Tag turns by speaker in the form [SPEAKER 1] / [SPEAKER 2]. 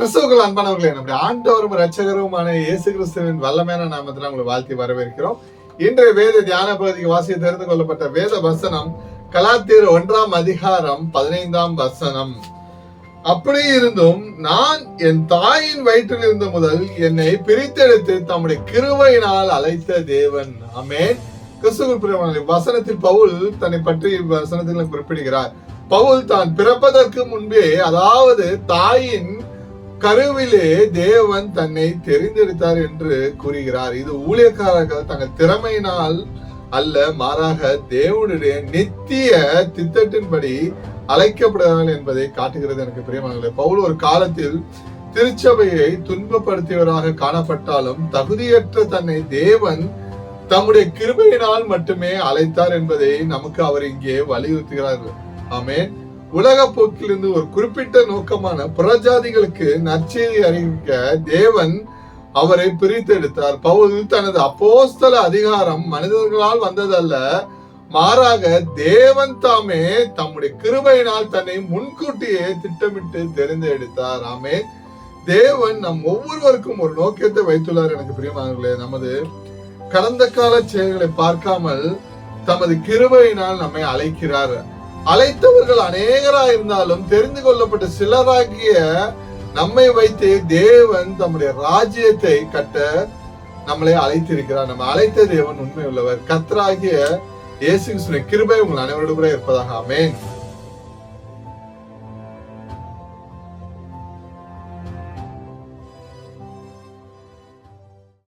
[SPEAKER 1] கிறிஸ்துவுக்குள் அன்பானவர்களே, நம்முடைய ஆண்டவரும் இரட்சகருமான இயேசு கிறிஸ்துவின் வல்லமையான நாமத்தில் உங்களை வாழ்த்தி வரவேற்கிறோம். இன்றைய வேத தியான பகுதிக்கு வாசித்து தெரிந்து கொள்ளப்பட்ட வேத வசனம் கலாத்தியர் 1:15 அப்படி இருந்தும் நான் என் தாயின் வயிற்றில் இருந்த முதல் என்னை பிரித்தெடுத்து தம்முடைய கிருபையினால் அழைத்த தேவன். ஆமென். கிறிஸ்துவுக்குள் பிரியமானவர்களே, வசனத்தில் பவுல் தன்னை பற்றி வசனத்தில் குறிப்பிடுகிறார். பவுல் தான் பிறப்பதற்கு முன்பே, அதாவது தாயின் கருவிலே தேவன் தன்னை தெரிந்தெடுத்தார் என்று கூறுகிறார். இது ஊழியக்காரர்கள் தங்கள் திறமையினால் அல்ல, மாறாக தேவனுடைய நித்திய திட்டத்தின்படி அழைக்கப்படுகிறார்கள் என்பதை காட்டுகிறது. எனக்கு பிரியமானவர்களே, பவுல் ஒரு காலத்தில் திருச்சபையை துன்பப்படுத்தியவராக காணப்பட்டாலும் தகுதியற்ற தன்னை தேவன் தம்முடைய கிருபையினால் மட்டுமே அழைத்தார் என்பதை நமக்கு அவர் இங்கே வலியுறுத்துகிறார். ஆமென். உலக போக்கிலிருந்து ஒரு குறிப்பிட்ட நோக்கமான புறஜாதிகளுக்கு நற்செய்தி அறிவிக்க தேவன் அவரை பிரித்தெடுத்தார். பவுல் தனது அப்போஸ்தல அதிகாரம் மனிதர்களால் வந்ததல்ல, மாறாக தேவன் தாமே தம்முடைய கிருபையினால் தன்னை முன்கூட்டியே திட்டமிட்டு தெரிந்தெடுத்தார். ஆமென். தேவன் நம் ஒவ்வொருவருக்கும் ஒரு நோக்கத்தை வைத்துள்ளார். எனக்கு பிரியமானவர்களே, நமது கடந்த கால செயல்களை பார்க்காமல் தமது கிருபையினால் நம்மை அழைக்கிறார். அழைத்தவர்கள் அநேகராக இருந்தாலும் தெரிந்து கொள்ளப்பட்ட சிலராகிய நம்மை வைத்து தேவன் தம்முடைய ராஜ்யத்தை கட்ட நம்மளை அழைத்திருக்கிறார். நம்ம அழைத்த தேவன் உண்மை உள்ளவர். கர்த்தராகிய இயேசு கிறிஸ்துவின் கிருபை உங்கள் அனைவரோடு கூட இருப்பதாக. ஆமென்.